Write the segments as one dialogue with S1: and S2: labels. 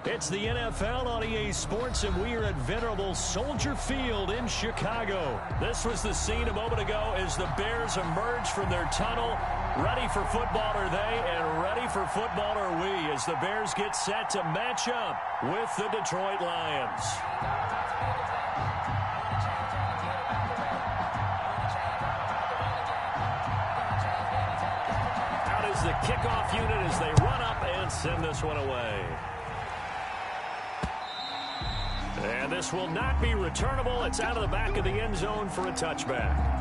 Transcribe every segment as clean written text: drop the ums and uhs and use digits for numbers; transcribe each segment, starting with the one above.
S1: It's the NFL on EA Sports, and we are at venerable Soldier Field in Chicago. This was the scene a moment ago as the Bears emerged from their tunnel. Ready for football are they, and ready for football are we, as the Bears get set to match up with the Detroit Lions. Out is the kickoff unit as they run up and send this one away. And this will not be returnable. It's out of the back of the end zone for a touchback.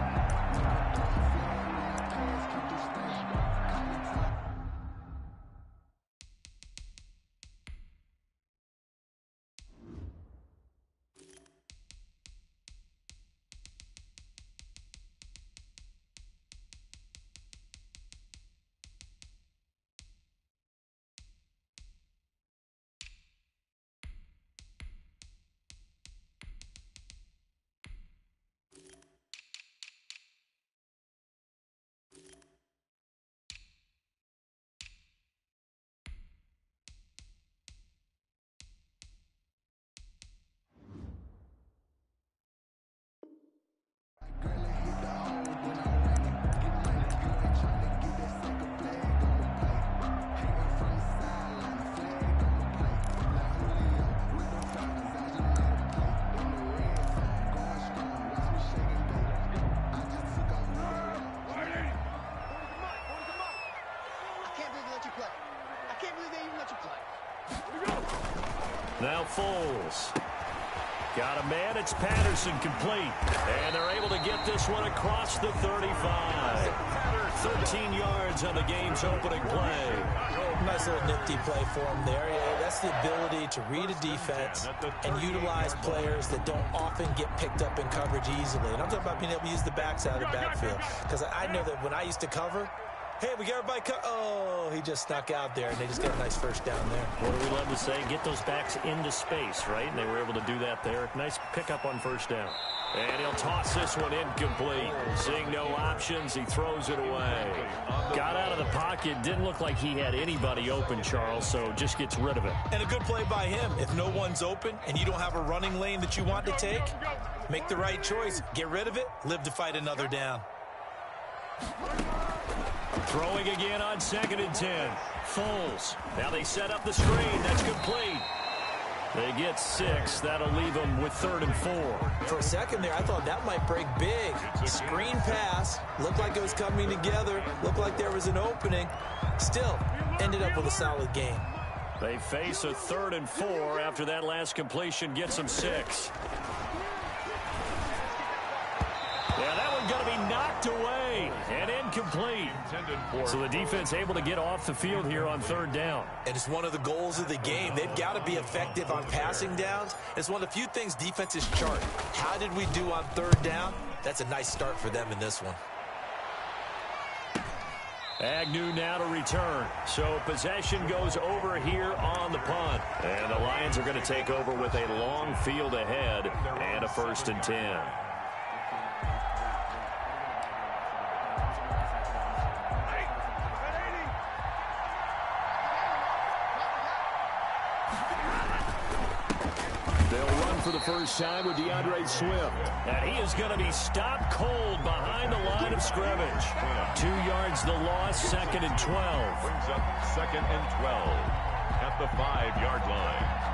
S1: Now Foles. Got a man. It's Patterson complete. And they're able to get this one across the 35. 13 yards on the game's opening play.
S2: Nice little nifty play for him there. Yeah, that's the ability to read a defense and utilize players that don't often get picked up in coverage easily. And I'm talking about being able to use the backside of the backfield. Because I know that when I used to cover, hey, we got everybody oh, he just snuck out there, and they just got a nice first down there.
S1: What do we love to say? Get those backs into space, right? And they were able to do that there. Nice pickup on first down. And he'll toss this one incomplete. Seeing no options, he throws it away. Got out of the pocket. Didn't look like he had anybody open, Charles, so just gets rid of it.
S2: And a good play by him. If no one's open and you don't have a running lane that you want to take, make the right choice. Get rid of it. Live to fight another down.
S1: Throwing again on 2nd and 10. Foles. Now they set up the screen. That's complete. They get 6. That'll leave them with 3rd and 4.
S2: For a second there, I thought that might break big. Screen pass. Looked like it was coming together. Looked like there was an opening. Still, ended up with a solid game.
S1: They face a 3rd and 4 after that last completion gets them 6. Yeah, that one's going to be knocked away and incomplete. So the defense able to get off the field here on 3rd down.
S2: And it's one of the goals of the game. They've got to be effective on passing downs. It's one of the few things defenses chart. How did we do on 3rd down? That's a nice start for them in this one.
S1: Agnew now to return. So possession goes over here on the punt. And the Lions are going to take over with a long field ahead and a 1st and 10. For the first time with DeAndre Swift. And he is going to be stopped cold behind the line of scrimmage. 2 yards the loss, 2nd and 12.
S3: Brings up 2nd and 12 at the 5-yard line.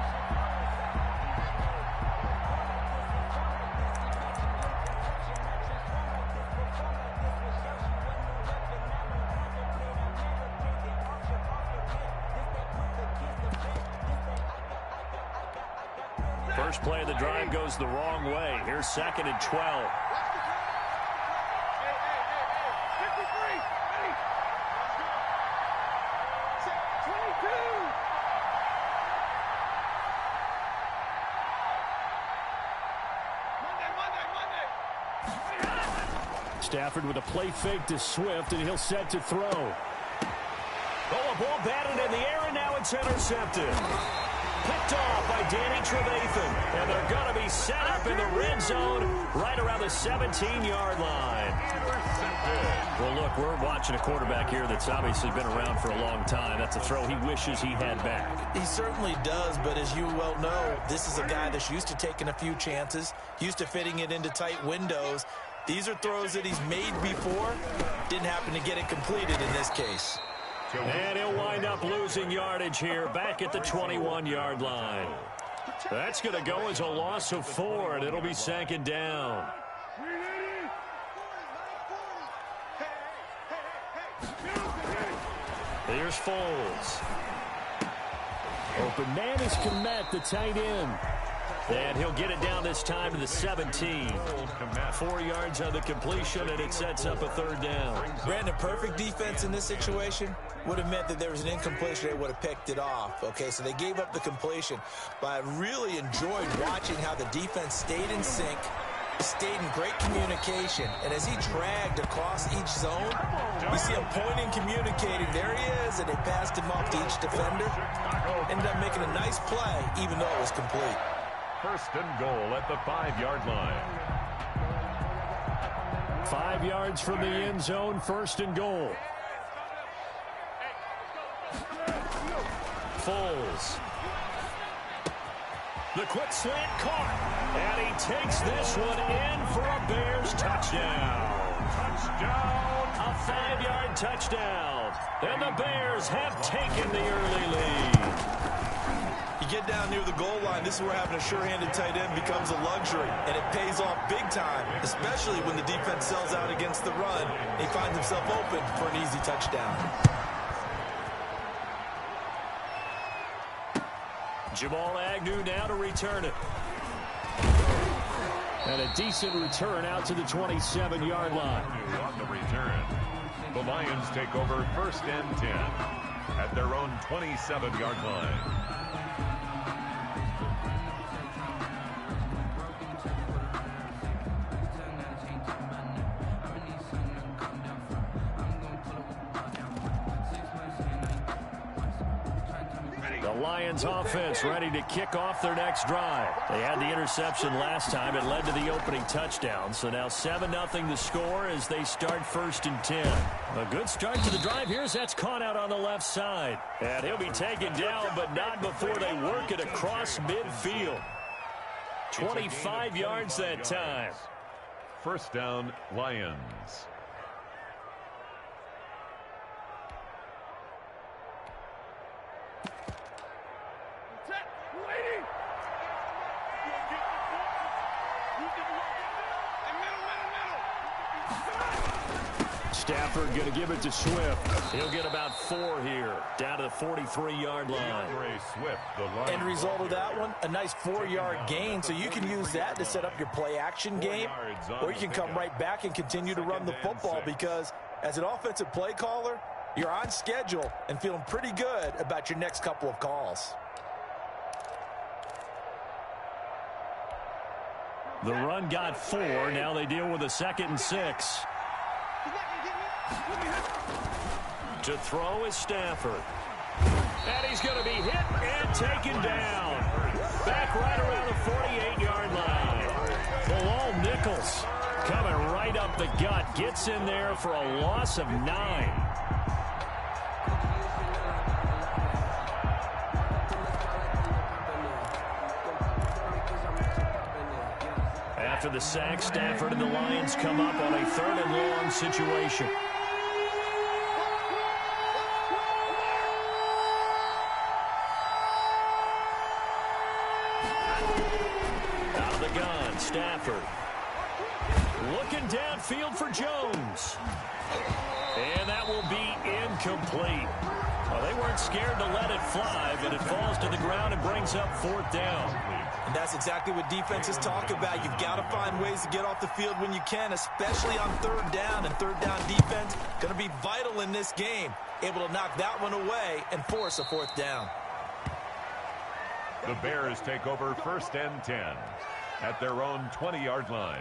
S1: First play of the drive goes the wrong way. Here's 2nd and 12. Stafford with a play fake to Swift, and he'll set to throw. Oh, a ball batted in the air, and now it's intercepted. Picked off by Danny Trevathan. And they're going to be set up in the red zone right around the 17-yard line. Well, look, we're watching a quarterback here that's obviously been around for a long time. That's a throw he wishes he had back.
S2: He certainly does, but as you well know, this is a guy that's used to taking a few chances, used to fitting it into tight windows. These are throws that he's made before. Didn't happen to get it completed in this case.
S1: And he'll wind up losing yardage here back at the 21-yard line. That's going to go as a loss of 4, and it'll be second down. Here's Foles. Open man is Kmet, the tight end. And he'll get it down this time to the 17. 4 yards on the completion, and it sets up a third down.
S2: Brandon, perfect defense in this situation would have meant that there was an incompletion. They would have picked it off. Okay, so they gave up the completion. But I really enjoyed watching how the defense stayed in sync, stayed in great communication. And as he dragged across each zone, you see him pointing, communicating. There he is, and they passed him off to each defender. Ended up making a nice play, even though it was complete.
S3: First and goal at the 5-yard line.
S1: 5 yards from the end zone, first and goal. Foles. The quick slant caught. And he takes this one in for a Bears touchdown. Touchdown. A 5-yard touchdown. And the Bears have taken the early lead.
S2: You get down near the goal line, this is where having a sure-handed tight end becomes a luxury, and it pays off big time, especially when the defense sells out against the run. He finds himself open for an easy touchdown.
S1: Jamal Agnew now to return it. And a decent return out to the 27-yard line.
S3: On the return, the Lions take over first and 10 at their own 27-yard line.
S1: Lions offense ready to kick off their next drive. They had the interception last time. It led to the opening touchdown. So now 7-0 the score as they start first and 10. A good start to the drive here as that's caught out on the left side. And he'll be taken down, but not before they work it across midfield. 25 yards that time.
S3: First down, Lions.
S1: Stafford going to give it to Swift. He'll get about 4 here, down to the 43-yard line.
S2: End result of that one, a nice 4-yard gain, so you can use that to set up your play-action game, or you can come right back and continue to run the football because as an offensive play caller, you're on schedule and feeling pretty good about your next couple of calls.
S1: The run got 4. Now they deal with a 2nd and 6. To throw is Stafford. And he's going to be hit and taken down. Back right around the 48-yard line. Bilal Nichols coming right up the gut. Gets in there for a loss of 9. After the sack, Stafford and the Lions come up on a 3rd and long situation. Out of the gun, Stafford. Looking downfield for Jones. And that will be incomplete. Well, they weren't scared to let it fly, but it falls to the ground and brings up 4th down.
S2: And that's exactly what defenses talk about. You've got to find ways to get off the field when you can, especially on 3rd down. And 3rd down defense going to be vital in this game. Able to knock that one away and force a 4th down.
S3: The Bears take over first and 10 at their own 20-yard line.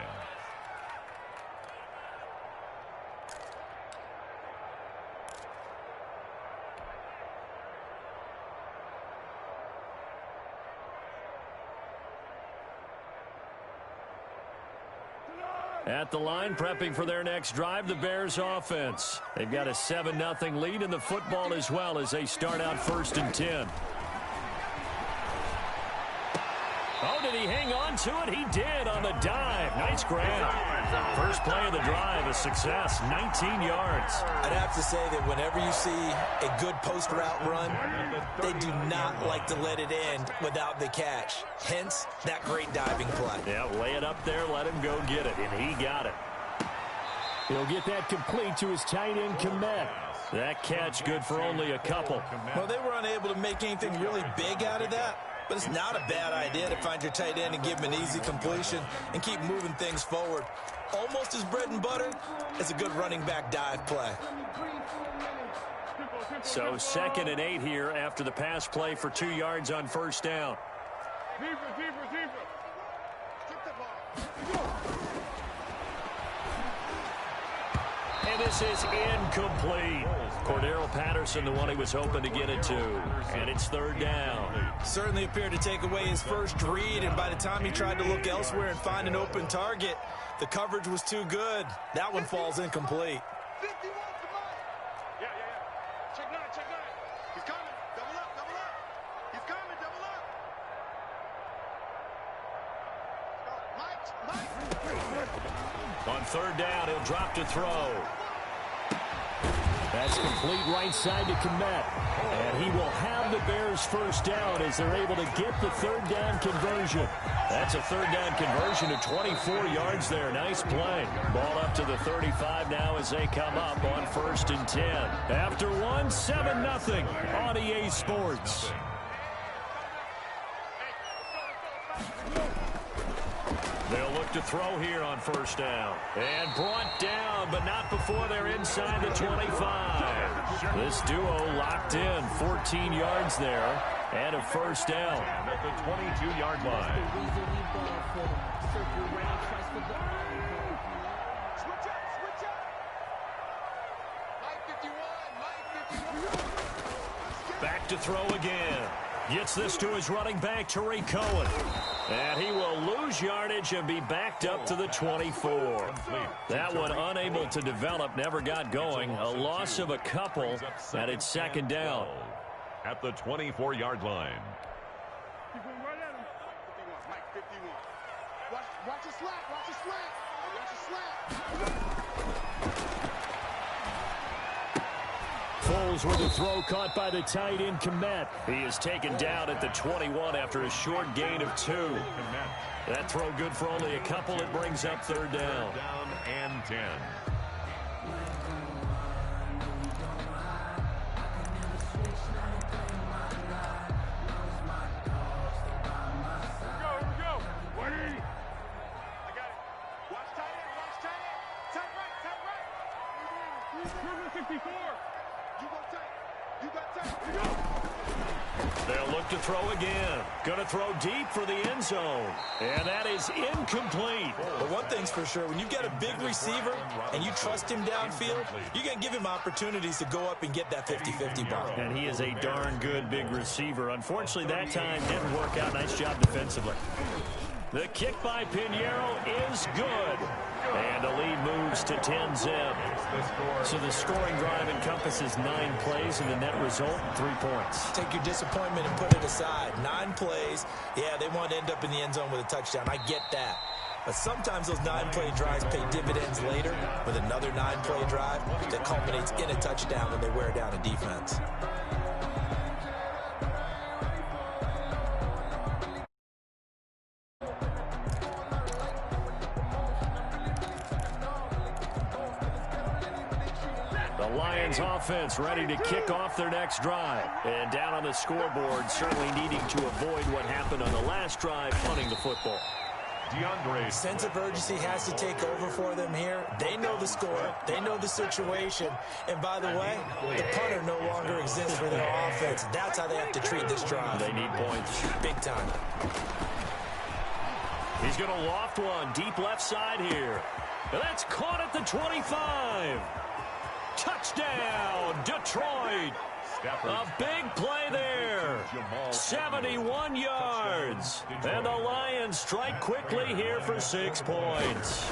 S1: At the line, prepping for their next drive, the Bears offense. They've got a 7-0 lead in the football as well as they start out 1st and 10. Oh, did he hang on to it? He did on the dive. Nice grab. First play of the drive, a success, 19 yards.
S2: I'd have to say that whenever you see a good post route run, they do not like to let it end without the catch. Hence, that great diving play.
S1: Yeah, lay it up there, let him go get it, and he got it. He'll get that complete to his tight end, Komet. That catch good for only a couple.
S2: Well, they were unable to make anything really big out of that. But it's not a bad idea to find your tight end and give him an easy completion and keep moving things forward. Almost as bread and butter as a good running back dive play.
S1: So 2nd and 8 here after the pass play for 2 yards on 1st down. And this is incomplete. Cordero Patterson, the one he was hoping to get it to. And it's 3rd down.
S2: Certainly appeared to take away his first read, and by the time he tried to look elsewhere and find an open target, the coverage was too good. That one falls incomplete.
S4: He's coming. Double up. He's coming. Double up.
S1: On 3rd down, he'll drop to throw. That's complete right side to Komet. And he will have the Bears 1st down as they're able to get the 3rd down conversion. That's a 3rd down conversion of 24 yards there. Nice play. Ball up to the 35 now as they come up on 1st and 10. After 7-0 on EA Sports. They'll look to throw here on 1st down. And brought down, but not before they're inside the 25. This duo locked in, 14 yards there, and a 1st down.
S3: And at the 22-yard line.
S1: Back to throw again. Gets this to his running back, Tariq Cohen. And he will lose yardage and be backed up to the 24. That one unable to develop, never got going. A loss of a couple, and it's 2nd down.
S3: At the 24-yard line.
S4: Keep going right at him. 51, Mike, 51. Watch your slap. Watch your slap. Watch your slap.
S1: Foles with a throw caught by the tight end, Komet. He is taken down at the 21 after a short gain of 2. That throw good for only a couple. It brings up 3rd down.
S3: Down and 10.
S1: They'll look to throw again. Going to throw deep for the end zone. And that is incomplete.
S2: But one thing's for sure, when you've got a big receiver and you trust him downfield, you can give him opportunities to go up and get that 50-50 ball.
S1: And he is a darn good big receiver. Unfortunately, that time didn't work out. Nice job defensively. The kick by Pinheiro is good. And the lead moves to 10-zip. So the scoring drive encompasses 9 plays, and the net result, 3 points.
S2: Take your disappointment and put it aside. 9 plays. Yeah, they want to end up in the end zone with a touchdown. I get that. But sometimes those 9-play drives pay dividends later with another 9-play drive that culminates in a touchdown when they wear down a defense.
S1: Lions offense ready to kick off their next drive. And down on the scoreboard, certainly needing to avoid what happened on the last drive, punting the football.
S3: DeAndre.
S2: Sense of urgency has to take over for them here. They know the score. They know the situation. And by the way, the punter no longer exists for their offense. That's how they have to treat this drive.
S1: They need points.
S2: Big time.
S1: He's going to loft one deep left side here. And that's caught at the 25. Touchdown, Detroit. A big play there. 71 yards. And the Lions strike quickly here for 6 points.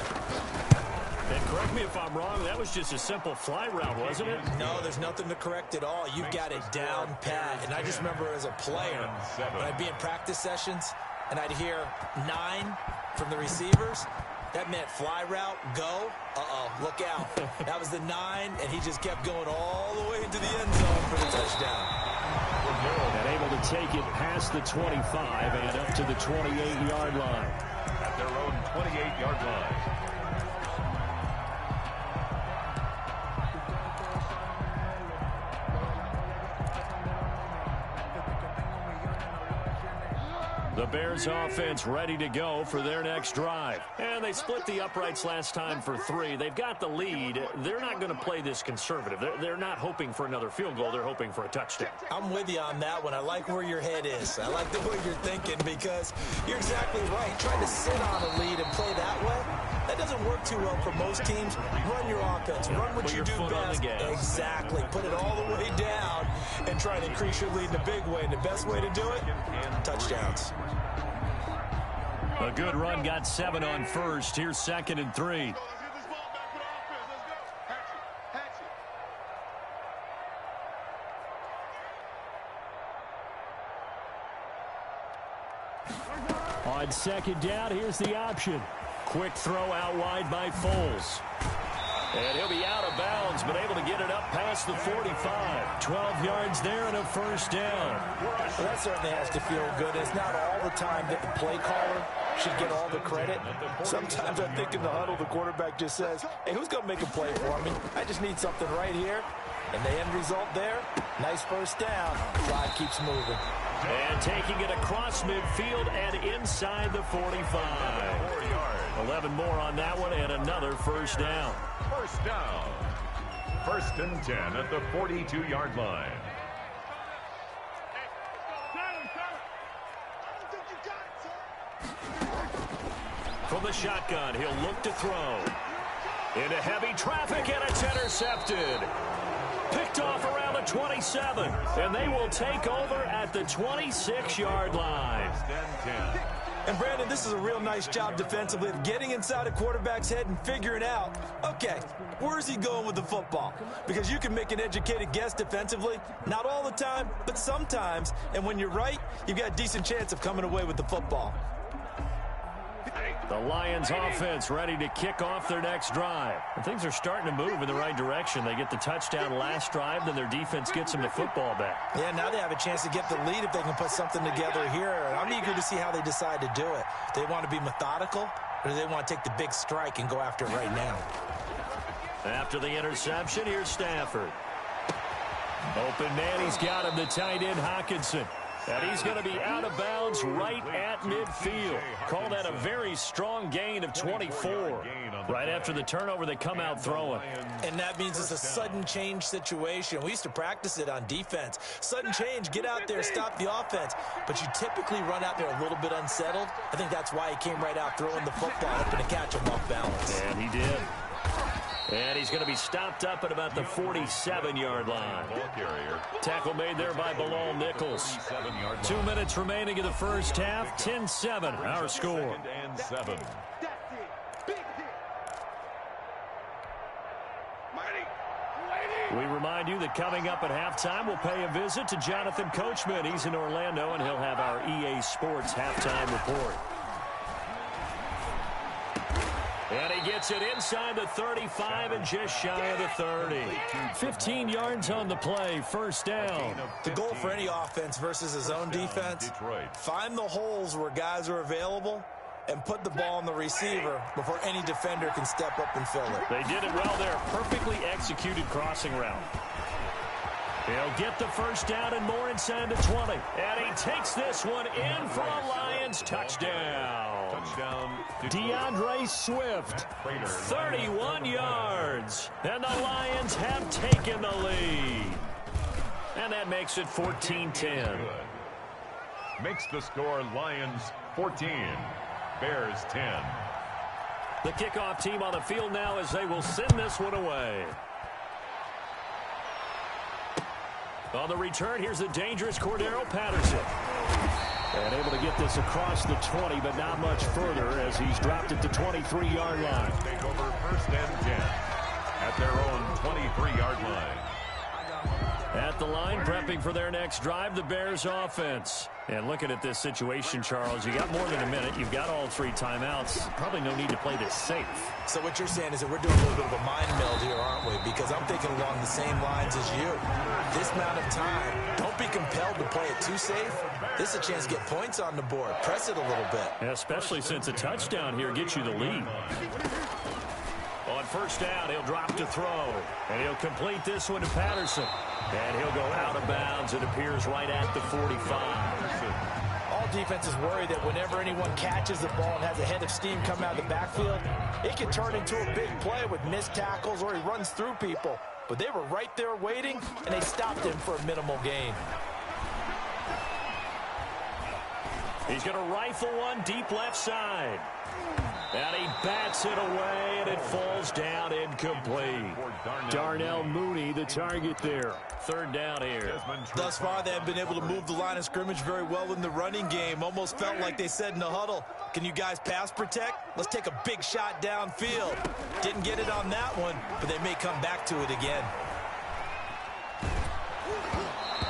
S1: And correct me if I'm wrong, that was just a simple fly route, wasn't it?
S2: No, there's nothing to correct at all. You've got it down pat. And I just remember as a player, when I'd be in practice sessions, and I'd hear 9 from the receivers, that meant fly route, go. Uh-oh, look out. That was the 9, and he just kept going all the way into the end zone for the touchdown.
S1: And able to take it past the 25 and up to the 28-yard line.
S3: At their own 28-yard line.
S1: The Bears offense ready to go for their next drive. And they split the uprights last time for 3. They've got the lead. They're not going to play this conservative. They're not hoping for another field goal. They're hoping for a touchdown.
S2: I'm with you on that one. I like where your head is. I like the way you're thinking because you're exactly right. Trying to sit on a lead and play that way, that doesn't work too well for most teams. Run your offense. Run what you do best. Exactly. Put it all the way down and try to increase your lead in a big way. And the best way to do it, touchdowns.
S1: A good run got 7 on first. Here's 2nd and 3. On 2nd down, here's the option. Quick throw out wide by Foles. And he'll be out of bounds, but able to get it up past the 45. 12 yards there and a first down.
S2: Well, that certainly has to feel good. It's not all the time that the play caller should get all the credit. Sometimes I think in the huddle, the quarterback just says, hey, who's going to make a play for me? I just need something right here. And the end result there, nice first down. Drive keeps moving.
S1: And taking it across midfield and inside the 45. 11 more on that one and another first down.
S3: First down. 1st and 10 at the 42-yard line.
S1: From the shotgun, he'll look to throw. Into heavy traffic, and it's intercepted. Picked off around the 27, and they will take over at the 26-yard line.
S2: And, Brandon, this is a real nice job defensively of getting inside a quarterback's head and figuring out, okay, where's he going with the football? Because you can make an educated guess defensively, not all the time, but sometimes. And when you're right, you've got a decent chance of coming away with the football.
S1: The Lions offense ready to kick off their next drive. And things are starting to move in the right direction. They get the touchdown last drive, then their defense gets them the football back.
S2: Yeah, now they have a chance to get the lead if they can put something together here. And I'm eager to see how they decide to do it. Do they want to be methodical, or do they want to take the big strike and go after it right now?
S1: After the interception, here's Stafford. Open man, he's got him, the tight end Hockenson. And he's going to be out of bounds right at midfield. Call that a very strong gain of 24. Right after the turnover, they come out throwing.
S2: And that means it's a sudden change situation. We used to practice it on defense. Sudden change, get out there, stop the offense. But you typically run out there a little bit unsettled. I think that's why he came right out throwing the football, hoping to catch him off balance.
S1: And he did. And he's going to be stopped up at about the 47-yard line. Tackle made there by Bilal Nichols. 2 minutes remaining in the first half. 10-7, our score. We remind you that coming up at halftime, we'll pay a visit to Jonathan Coachman. He's in Orlando, and he'll have our EA Sports halftime report. And he gets it inside the 35 and just shy of the 30. 15 yards on the play, first down.
S2: The goal for any offense versus his own defense, find the holes where guys are available and put the ball on the receiver before any defender can step up and fill it.
S1: They did it well there. Perfectly executed crossing route. He'll get the first down and more inside the 20. And he takes this one in for a Lions touchdown. DeAndre Swift, 31 yards. And the Lions have taken the lead. And that makes it 14-10.
S3: Makes the score Lions 14, Bears 10.
S1: The kickoff team on the field now as they will send this one away. On the return, here's the dangerous Cordero Patterson. And able to get this across the 20, but not much further as he's dropped it to 23-yard line.
S3: Take over first and 10 at their own 23-yard line.
S1: At the line, prepping for their next drive, the Bears offense. And looking at this situation, Charles, you got more than a minute. You've got all 3 timeouts. Probably no need to play this safe.
S2: So what you're saying is that we're doing a little bit of a mind meld here, aren't we? Because I'm thinking along the same lines as you. This amount of time, don't be compelled to play it too safe. This is a chance to get points on the board. Press it a little bit.
S1: Yeah, especially since a touchdown here gets you the lead. On first down, he'll drop to throw. And he'll complete this one to Patterson. And he'll go out of bounds. It appears right at the 45.
S2: All defenses worry that whenever anyone catches the ball and has a head of steam come out of the backfield, it can turn into a big play with missed tackles or he runs through people. But they were right there waiting, and they stopped him for a minimal gain.
S1: He's going to rifle one deep left side. And he bats it away, and it falls down incomplete. Darnell Mooney, the target there. Third down here.
S2: Thus far, they have been able to move the line of scrimmage very well in the running game. Almost felt like they said in the huddle, can you guys pass protect? Let's take a big shot downfield. Didn't get it on that one, but they may come back to it again.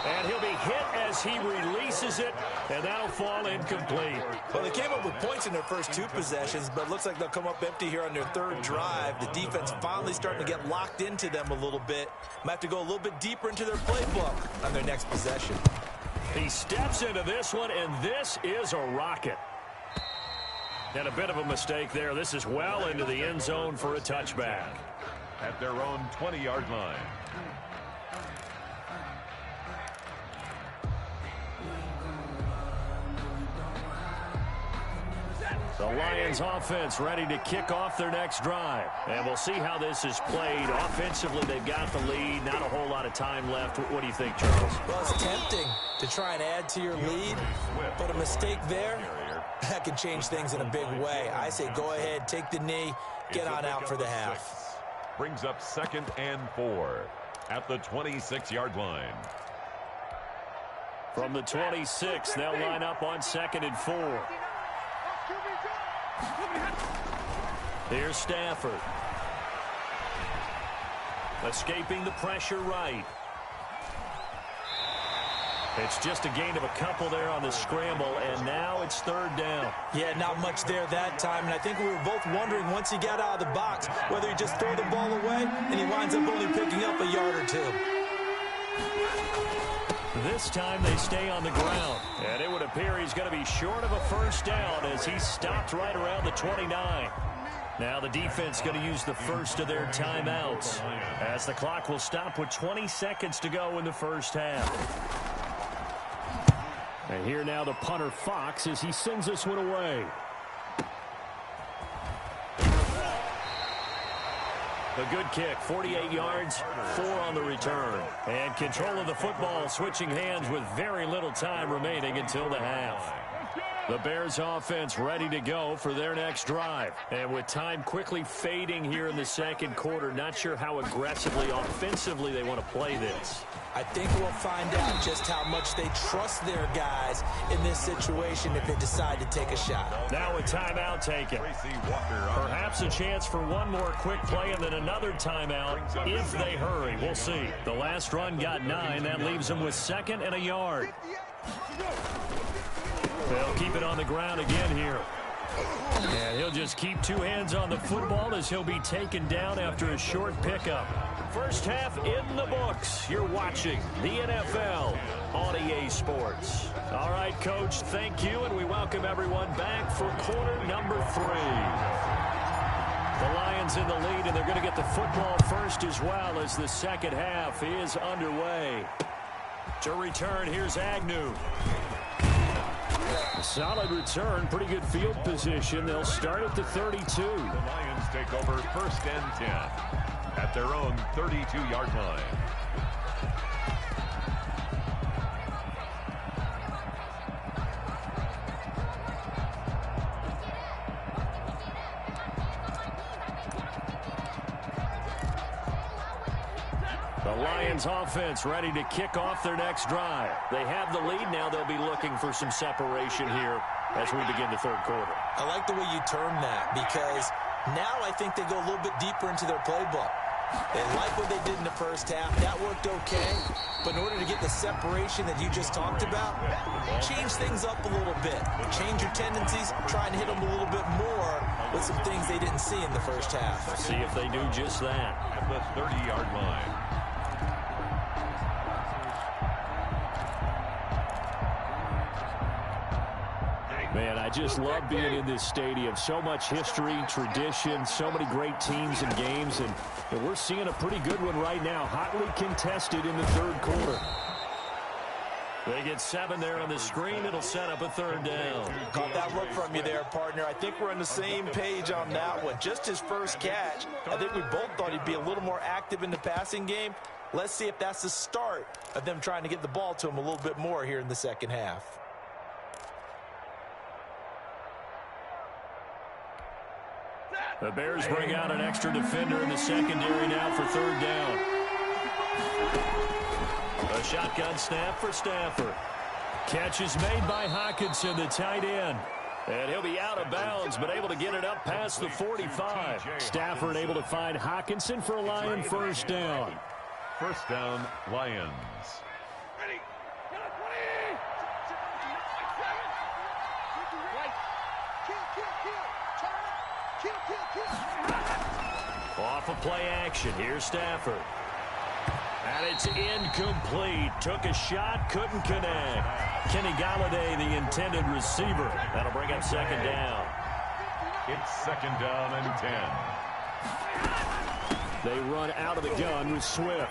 S1: And he'll be hit as he releases it, and that'll fall incomplete.
S2: Well, they came up with points in their first 2 possessions, but it looks like they'll come up empty here on their 3rd drive. The defense finally starting to get locked into them a little bit. Might have to go a little bit deeper into their playbook on their next possession.
S1: He steps into this one, and this is a rocket. And a bit of a mistake there. This is well into the end zone for a touchback.
S3: At their own 20-yard line.
S1: The Lions offense ready to kick off their next drive. And we'll see how this is played. Offensively, they've got the lead. Not a whole lot of time left. What do you think, Charles?
S2: Well, it's tempting to try and add to your lead, but a mistake there, that can change things in a big way. I say go ahead, take the knee, get on out for the half.
S3: Brings up 2nd and 4 at the 26-yard line.
S1: From the 26, they'll line up on 2nd and 4. Here's Stafford. Escaping the pressure right. It's just a gain of a couple there on the scramble, and now it's 3rd down.
S2: Yeah, not much there that time, and I think we were both wondering once he got out of the box whether he just throw the ball away and he winds up only picking up a yard or 2.
S1: This time they stay on the ground, and it would appear he's going to be short of a first down as he stopped right around the 29. Now the defense going to use the first of their timeouts as the clock will stop with 20 seconds to go in the first half. And here now the punter Fox as he sends this one away. A good kick, 48 yards, 4 on the return. And control of the football switching hands with very little time remaining until the half. The Bears offense ready to go for their next drive. And with time quickly fading here in the 2nd quarter, not sure how aggressively, offensively they want to play this.
S2: I think we'll find out just how much they trust their guys in this situation if they decide to take a shot.
S1: Now a timeout taken. Perhaps a chance for one more quick play and then another timeout if they hurry. We'll see. The last run got 9. That leaves them with 2nd and a yard. They'll keep it on the ground again here. And he'll just keep 2 hands on the football as he'll be taken down after a short pickup. First half in the books. You're watching the NFL on EA Sports. All right, Coach, thank you, and we welcome everyone back for quarter number 3. The Lions in the lead, and they're going to get the football first as well as the second half is underway. To return, here's Agnew. A solid return, pretty good field position. They'll start at the 32.
S3: The Lions take over first and 10 at their own 32-yard line.
S1: The Lions offense ready to kick off their next drive. They have the lead now. They'll be looking for some separation here as we begin the third quarter.
S2: I like the way you term that, because now I think they go a little bit deeper into their playbook. They like what they did in the first half. That worked okay. But in order to get the separation that you just talked about, change things up a little bit. Change your tendencies. Try and hit them a little bit more with some things they didn't see in the first half.
S1: Let's see if they do just that.
S3: At the 30-yard line.
S1: Man, I just love being in this stadium. So much history, tradition, so many great teams and games, and we're seeing a pretty good one right now. Hotly contested in the third quarter. They get 7 there on the screen. It'll set up a third down.
S2: Caught that look from you there, partner. I think we're on the same page on that one. Just his first catch, I think we both thought he'd be a little more active in the passing game. Let's see if that's the start of them trying to get the ball to him a little bit more here in the second half.
S1: The Bears bring out an extra defender in the secondary now for third down. A shotgun snap for Stafford. Catch is made by Hockenson, the tight end. And he'll be out of bounds, but able to get it up past the 45. Stafford able to find Hockenson for a Lion first down.
S3: First down, Lions.
S1: Off of play action. Here's Stafford. And it's incomplete. Took a shot, couldn't connect. Kenny Galladay, the intended receiver. That'll bring up second down.
S3: It's second down and 10.
S1: They run out of the gun with Swift.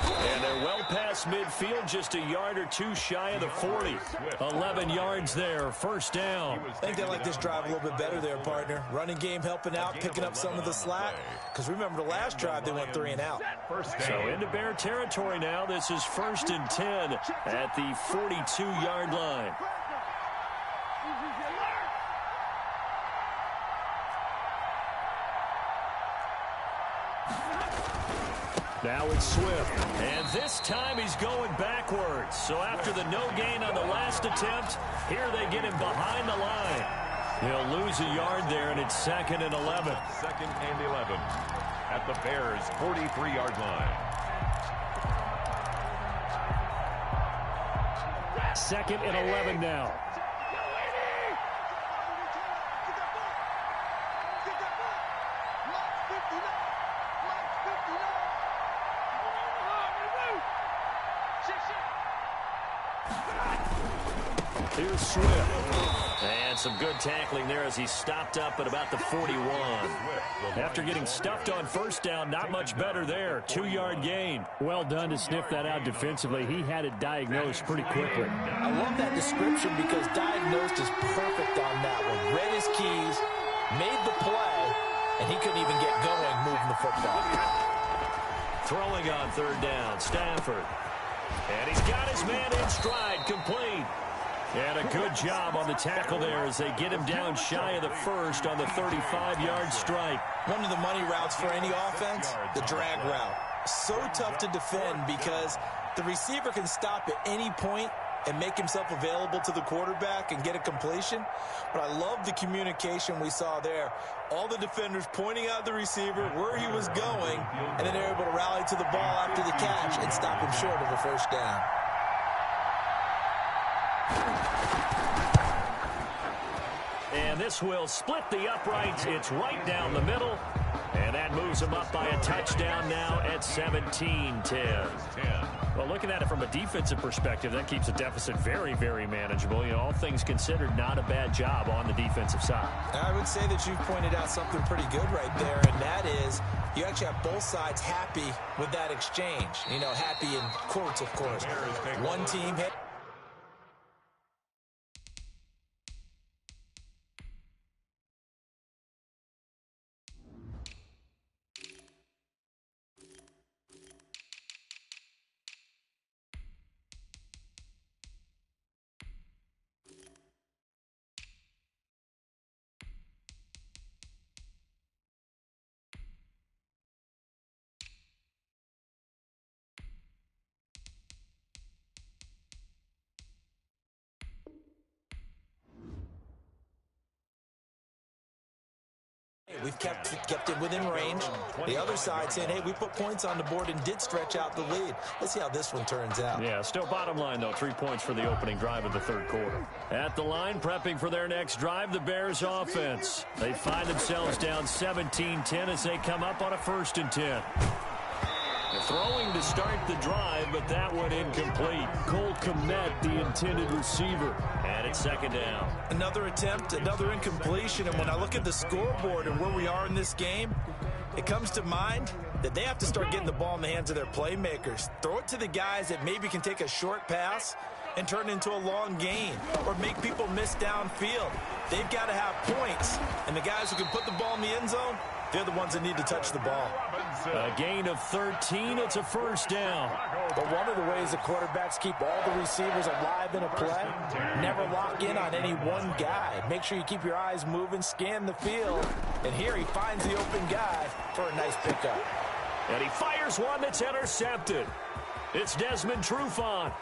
S1: And they're well past midfield, just a yard or two shy of the 40. 11 yards there, first down.
S2: I think they like this drive a little bit better there, partner. Running game helping out, picking up some of the slack. Because remember, the last drive, they went 3 and out.
S1: So into Bear territory now. This is first and 10 at the 42-yard line. Now it's Swift, and this time he's going backwards. So after the no gain on the last attempt, here they get him behind the line. He'll lose a yard there, and it's second and 11.
S3: Second and 11 at the Bears' 43-yard line.
S1: Second and 11 now. Here's Swift. And some good tackling there as he stopped up at about the 41. After getting stuffed on first down, not much better there. 2-yard gain. Well done to sniff that out defensively. He had it diagnosed pretty quickly.
S2: I love that description because diagnosed is perfect on that one. Read his keys, made the play, and he couldn't even get going moving the football.
S1: Throwing on third down, Stafford. And he's got his man in stride, complete. And a good job on the tackle there as they get him down shy of the first on the 35-yard strike.
S2: One of the money routes for any offense, the drag route. So tough to defend because the receiver can stop at any point and make himself available to the quarterback and get a completion. But I love the communication we saw there. All the defenders pointing out the receiver, where he was going, and then they're able to rally to the ball after the catch and stop him short of a first down.
S1: And this will split the uprights. It's right down the middle. And that moves them up by a touchdown now at 17-10. Well, looking at it from a defensive perspective, that keeps the deficit very, very manageable. You know, all things considered, not a bad job on the defensive side.
S2: I would say that you've pointed out something pretty good right there, and that is you actually have both sides happy with that exchange. You know, happy in quotes, of course. One team hit. We've kept it within range. The other side saying, hey, we put points on the board and did stretch out the lead. Let's see how this one turns out.
S1: Yeah, still bottom line, though. 3 points for the opening drive of the third quarter. At the line, prepping for their next drive, the Bears offense. They find themselves down 17-10 as they come up on a 1st and 10. Throwing to start the drive, but that one incomplete. Cole Kmet, the intended receiver. And it's 2nd down.
S2: Another attempt, another incompletion. And when I look at the scoreboard and where we are in this game, it comes to mind that they have to start getting the ball in the hands of their playmakers. Throw it to the guys that maybe can take a short pass and turn it into a long gain or make people miss downfield. They've got to have points. And the guys who can put the ball in the end zone, they're the ones that need to touch the ball.
S1: A gain of 13. It's a 1st down.
S2: But one of the ways the quarterbacks keep all the receivers alive in a play, never lock in on any one guy. Make sure you keep your eyes moving, scan the field. And here he finds the open guy for a nice pickup.
S1: And he fires one that's intercepted. It's Desmond Trufant.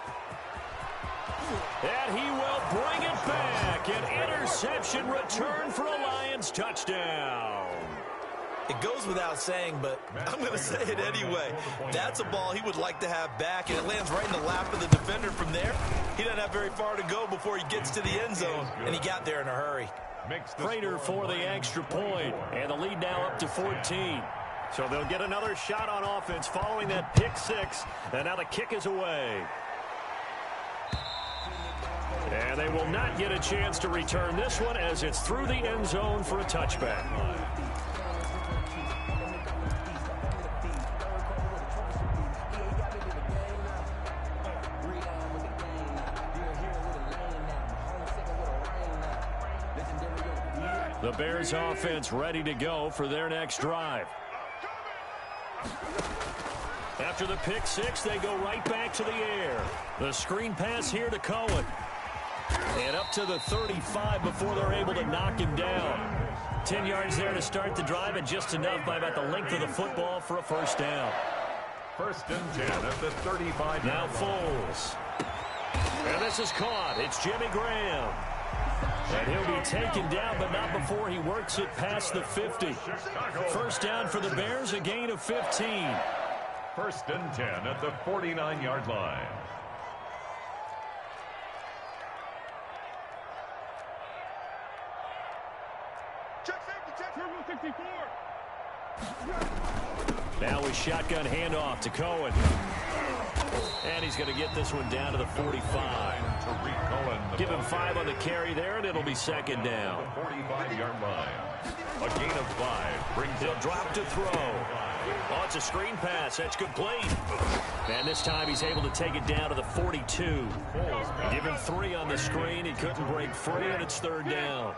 S1: And he will bring it back. An interception return for a Lions touchdown.
S2: It goes without saying, but I'm going to say it anyway. That's a ball he would like to have back, and it lands right in the lap of the defender from there. He doesn't have very far to go before he gets to the end zone, and he got there in a hurry.
S1: Prater for the extra point, and the lead now up to 14. So they'll get another shot on offense following that pick 6, and now the kick is away. And they will not get a chance to return this one as it's through the end zone for a touchback. The Bears offense ready to go for their next drive. After the pick 6, they go right back to the air. The screen pass here to Cohen. And up to the 35 before they're able to knock him down. 10 yards there to start the drive, and just enough by about the length of the football for a 1st down.
S3: 1st and 10 at the 35.
S1: Now Foles. And this is caught. It's Jimmy Graham. And he'll be taken down, but not before he works it past the 50. 1st down for the Bears, a gain of 15.
S3: 1st and 10 at the 49-yard line.
S1: Now a shotgun handoff to Cohen. And he's going to get this one down to the 45. Give him 5 on the carry there, and it'll be 2nd down.
S3: 45-yard line. A gain of 5 brings
S1: He'll drop to throw. Oh, it's a screen pass. That's complete. And this time he's able to take it down to the 42. Give him 3 on the screen. He couldn't break free, and it's 3rd down.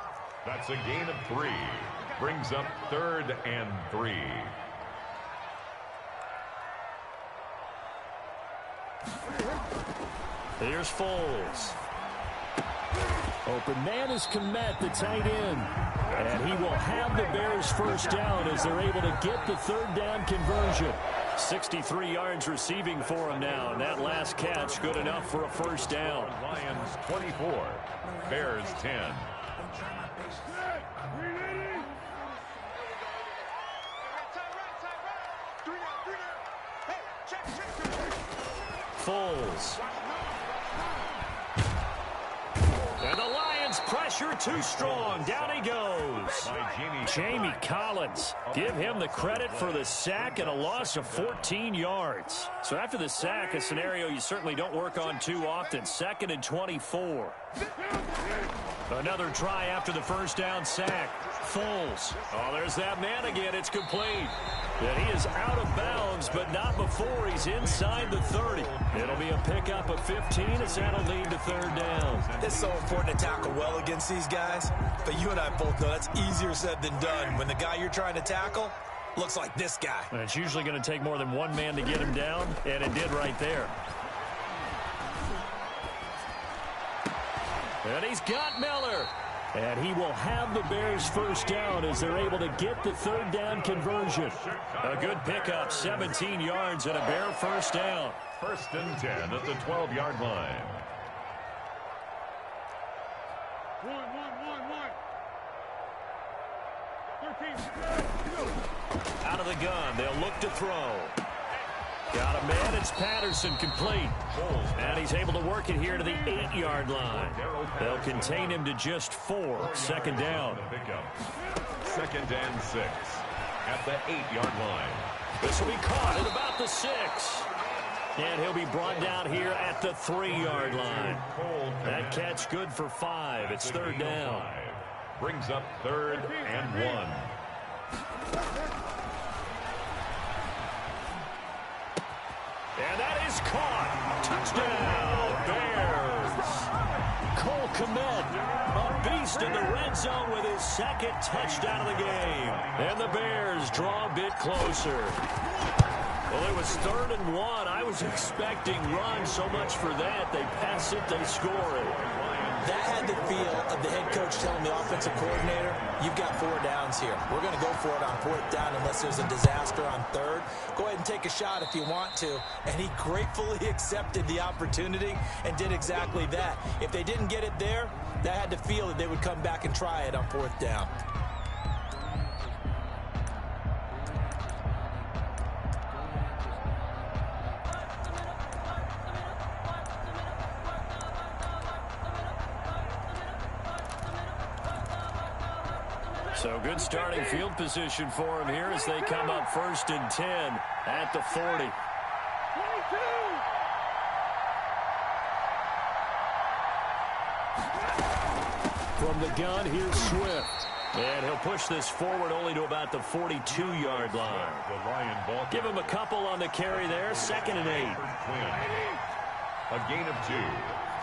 S3: That's a gain of 3. Brings up 3rd and 3.
S1: Here's Foles. Open man is Kmet, the tight end. And he will have the Bears 1st down as they're able to get the 3rd down conversion. 63 yards receiving for him now. And that last catch good enough for a 1st down.
S3: Lions 24. Bears 10.
S1: Foles. And the Lions pressure too strong. Down he goes. Jamie Collins. Give him the credit for the sack and a loss of 14 yards. So after the sack, a scenario you certainly don't work on too often. 2nd and 24. Another try after the 1st down sack. Foles. Oh, there's that man again. It's complete. And he is out of bounds, but not before he's inside the 30. It'll be a pickup of 15 as that'll lead to 3rd down.
S2: It's so important to tackle well against these guys. But you and I both know that's easier said than done. When the guy you're trying to tackle looks like this guy.
S1: And it's usually going to take more than one man to get him down, and it did right there. And he's got Miller. And he will have the Bears 1st down as they're able to get the 3rd down conversion. A good pickup, 17 yards and a Bear 1st down.
S3: 1st and 10 at the 12-yard line.
S4: One. 13.
S1: Out of the gun, they'll look to throw. Got a man, it's Patterson, complete. And he's able to work it here to the 8-yard line. They'll contain him to just 4. Second down.
S3: Second and 6 at the 8-yard line.
S1: This will be caught at about the 6. And he'll be brought down here at the 3-yard line. That catch good for 5. It's third down.
S3: Brings up 3rd and 1.
S1: And that is caught. Touchdown, Bears. Cole Kmet, a beast in the red zone with his second touchdown of the game. And the Bears draw a bit closer. Well, it was 3rd and 1. I was expecting run, so much for that. They pass it, they score it.
S2: That had the feel of the head coach telling the offensive coordinator, you've got 4 downs here. We're going to go for it on 4th down unless there's a disaster on 3rd. Go ahead and take a shot if you want to. And he gratefully accepted the opportunity and did exactly that. If they didn't get it there, that had the feel that they would come back and try it on 4th down.
S1: So good starting field position for him here as they come up 1st and 10 at the 40.
S4: 22.
S1: From the gun, here's Swift. And he'll push this forward only to about the 42-yard line. Give him a couple on the carry there. 2nd and 8.
S3: A gain of 2.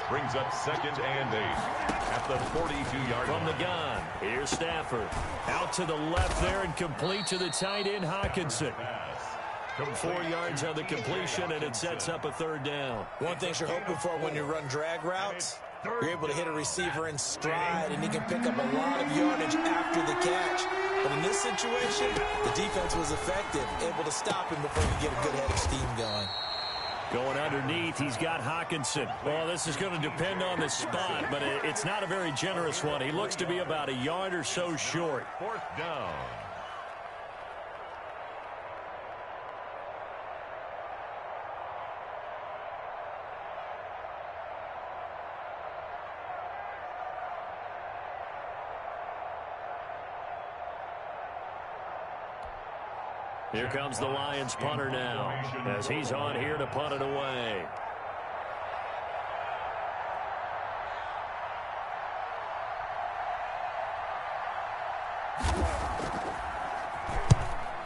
S3: Brings up 2nd and 8 at the 42-yard line.
S1: From the gun, here's Stafford. Out to the left there and complete to the tight end, Hawkinson. 4 yards on the completion, and it sets up a 3rd down.
S2: One thing you're hoping for when you run drag routes, you're able to hit a receiver in stride, and he can pick up a lot of yardage after the catch. But in this situation, the defense was effective, able to stop him before he get a good head of steam going.
S1: Going underneath, he's got Hawkinson. Well, this is going to depend on the spot, but it's not a very generous one. He looks to be about a yard or so short.
S3: 4th down.
S1: Here comes the Lions punter now as he's on here to punt it away.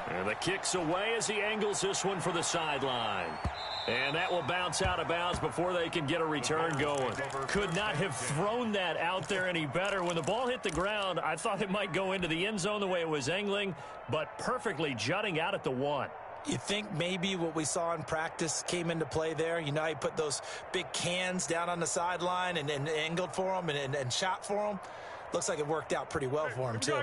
S1: And the kick's away as he angles this one for the sideline. And that will bounce out of bounds before they can get a return going. Could not have thrown that out there any better. When the ball hit the ground, I thought it might go into the end zone the way it was angling, but perfectly jutting out at the 1.
S2: You think maybe what we saw in practice came into play there? You know, he put those big cans down on the sideline and angled for him and shot for him. Looks like it worked out pretty well for him, too.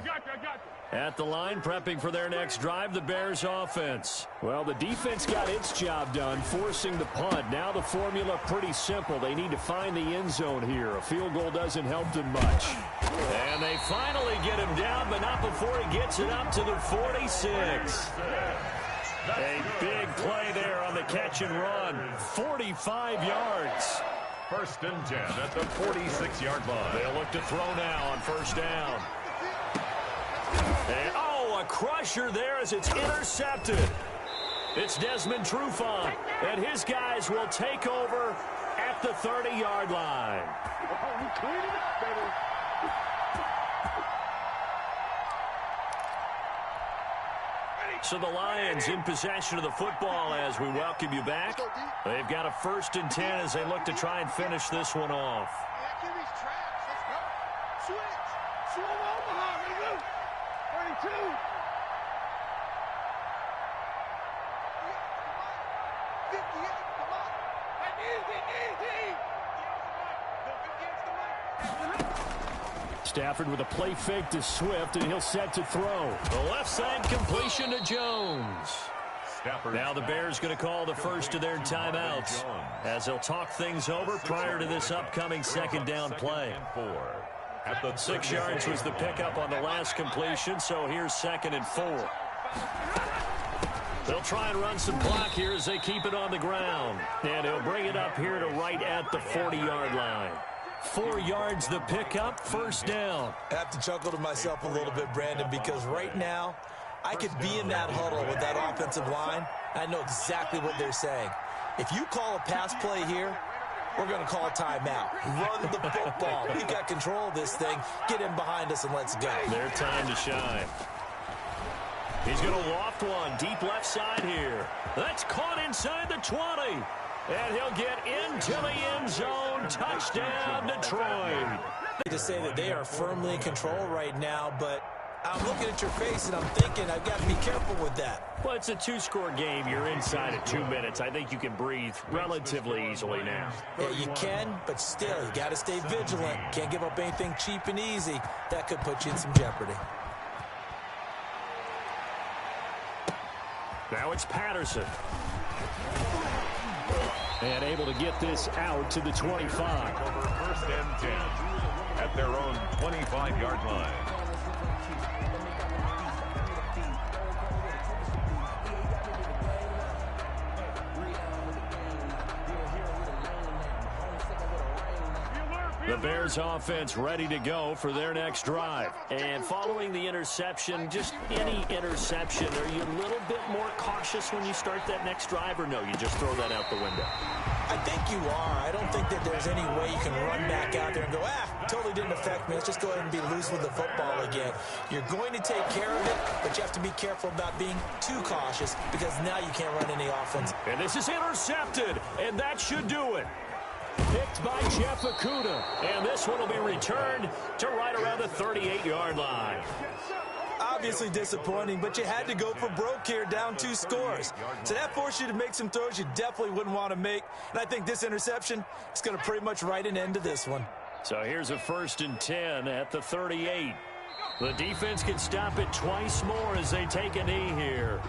S1: At the line, prepping for their next drive, the Bears offense. Well, the defense got its job done, forcing the punt. Now the formula pretty simple. They need to find the end zone here. A field goal doesn't help them much. And they finally get him down, but not before he gets it up to the 46. A big play there on the catch and run. 45 yards.
S3: 1st and 10 at the 46-yard line.
S1: They'll look to throw now on 1st down. And, a crusher there as it's intercepted. It's Desmond Trufant, and his guys will take over at the 30-yard line.
S4: Clean it up, baby.
S1: So the Lions in possession of the football as we welcome you back. They've got a 1st and 10 as they look to try and finish this one off.
S4: Let's go. Switch. Show Omaha. Ready to go. 32.
S1: Stafford with a play fake to Swift, and he'll set to throw. The left side completion to Jones. Now the Bears going to call the first of their timeouts as they'll talk things over prior to this upcoming 2nd down play.
S3: At the
S1: 6 yards was the pickup on the last completion, so here's 2nd and 4. They'll try and run some clock here as they keep it on the ground. And he'll bring it up here to right at the 40-yard line. 4 yards the pickup, 1st down.
S2: I have to chuckle to myself a little bit, Brandon, because right now I could be in that huddle with that offensive line. I know exactly what they're saying. If you call a pass play here, we're going to call a timeout. Run the football. We've got control of this thing. Get in behind us and let's go.
S1: Their time to shine. He's going to loft one deep left side here. That's caught inside the 20. And he'll get into the end zone. Touchdown, Detroit.
S2: To say that they are firmly in control right now, but I'm looking at your face and I'm thinking I've got to be careful with that.
S1: Well, it's a 2-score game. You're inside at 2 minutes. I think you can breathe relatively easily now.
S2: Yeah, you can, but still, you got to stay vigilant. Can't give up anything cheap and easy. That could put you in some jeopardy.
S1: Now it's Patterson. And able to get this out to the 25.
S3: over 1st and 10 at their own 25-yard line.
S1: The Bears offense ready to go for their next drive. And following the interception, just any interception, are you a little bit more cautious when you start that next drive, or no, you just throw that out the window?
S2: I think you are. I don't think that there's any way you can run back out there and go, totally didn't affect me. Let's just go ahead and be loose with the football again. You're going to take care of it, but you have to be careful about being too cautious because now you can't run any offense.
S1: And this is intercepted, and that should do it. Picked by Jeff Okudah, and this one will be returned to right around the 38-yard line.
S2: Obviously disappointing, but you had to go for broke here, down 2 scores. So that forced you to make some throws you definitely wouldn't want to make. And I think this interception is going to pretty much write an end to this one.
S1: So here's a 1st and 10 at the 38. The defense can stop it twice more as they take a knee here.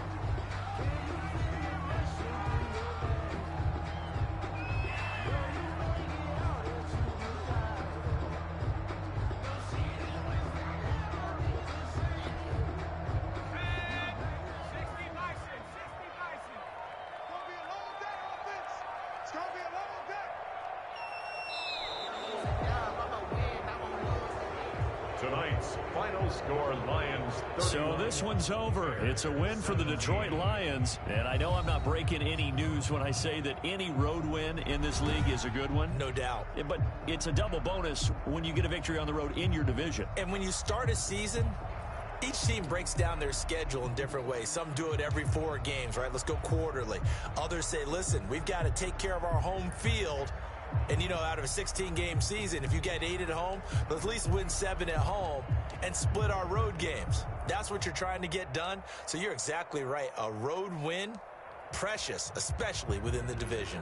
S3: Tonight's final score, Lions 31.
S1: So this one's over. It's a win for the Detroit Lions. And I know I'm not breaking any news when I say that any road win in this league is a good one.
S2: No doubt.
S1: But it's a double bonus when you get a victory on the road in your division.
S2: And when you start a season, each team breaks down their schedule in different ways. Some do it every 4 games, right? Let's go quarterly. Others say, listen, we've got to take care of our home field. And, you know, out of a 16-game season, if you get 8 at home, let's at least win 7 at home and split our road games. That's what you're trying to get done. So you're exactly right. A road win, precious, especially within the division.